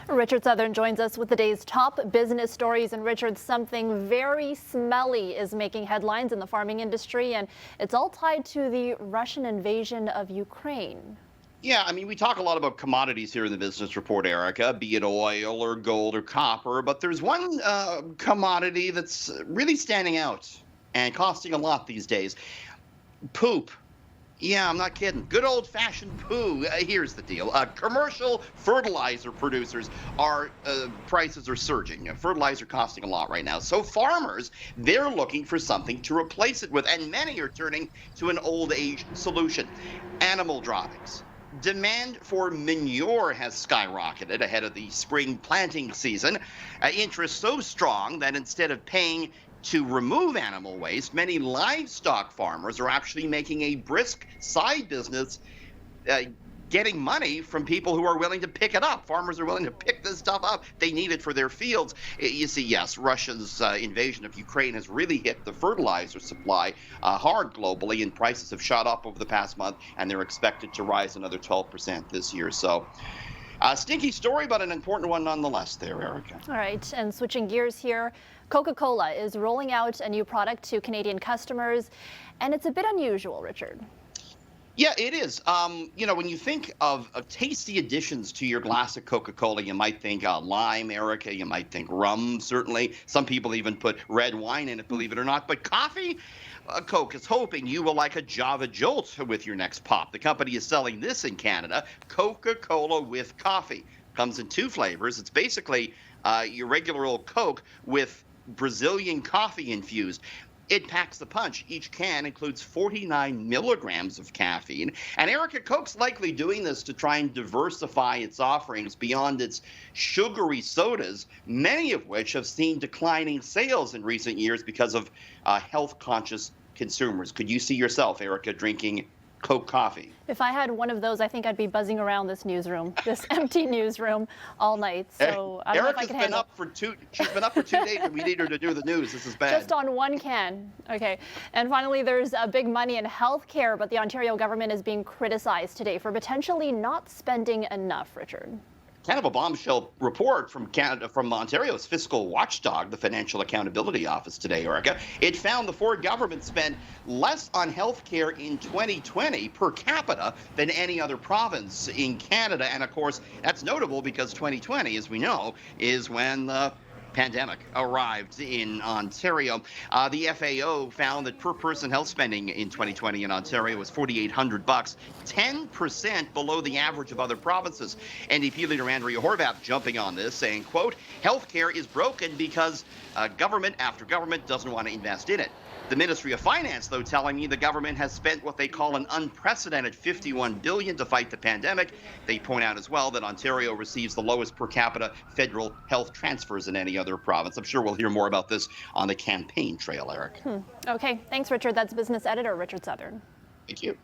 Richard Southern joins us with the day's top business stories. And Richard, something very smelly is making headlines in the farming industry, and it's all tied to the Russian invasion of Ukraine. Yeah, I mean, we talk a lot about commodities here in the Business Report, Erica, be it oil or gold or copper, but there's one commodity that's really standing out and costing a lot these days. Poop. Yeah, I'm not kidding. Good old-fashioned poo. Here's the deal. Commercial fertilizer producers prices are surging. Fertilizer costing a lot right now. So farmers, they're looking for something to replace it with, and many are turning to an old age solution. Animal droppings. Demand for manure has skyrocketed ahead of the spring planting season. Interest so strong that instead of paying to remove animal waste, many livestock farmers are actually making a brisk side business, getting money from people who are willing to pick it up. Farmers are willing to pick this stuff up. They need it for their fields. You see, yes, Russia's invasion of Ukraine has really hit the fertilizer supply hard globally, and prices have shot up over the past month, and they're expected to rise another 12% this year. So, stinky story, but an important one nonetheless there, Erica. All right, and switching gears here, Coca-Cola is rolling out a new product to Canadian customers, and it's a bit unusual, Richard. Yeah, it is. When you think of tasty additions to your glass of Coca-Cola, you might think lime, Erica. You might think rum, certainly. Some people even put red wine in it, believe it or not. But coffee? Coke is hoping you will like a Java Jolt with your next pop. The company is selling this in Canada, Coca-Cola with coffee. Comes in two flavors. It's basically your regular old Coke with Brazilian coffee infused. It packs the punch. Each can includes 49 milligrams of caffeine. And Erica, Coke's likely doing this to try and diversify its offerings beyond its sugary sodas, many of which have seen declining sales in recent years because of health-conscious consumers. Could you see yourself, Erica, drinking Coke coffee? If I had one of those, I think I'd be buzzing around this newsroom, this empty newsroom, all night. So I don't know if I can handle. She's been up for 2 days, and we need her to do the news. This is bad. Just on one can. Okay. And finally, there's big money in healthcare, but the Ontario government is being criticized today for potentially not spending enough, Richard. Kind of a bombshell report from Ontario's fiscal watchdog, the Financial Accountability Office today, Erica. It found the Ford government spent less on health care in 2020 per capita than any other province in Canada. And of course, that's notable because 2020, as we know, is when the pandemic arrived in Ontario. The FAO found that per person health spending in 2020 in Ontario was $4,800, 10% below the average of other provinces. NDP leader Andrea Horwath jumping on this, saying, quote, healthcare is broken because government after government doesn't want to invest in it. The Ministry of Finance, though, telling me the government has spent what they call an unprecedented $51 billion to fight the pandemic. They point out as well that Ontario receives the lowest per capita federal health transfers in any other province. I'm sure we'll hear more about this on the campaign trail, Eric. Okay, thanks, Richard. That's business editor Richard Southern. Thank you.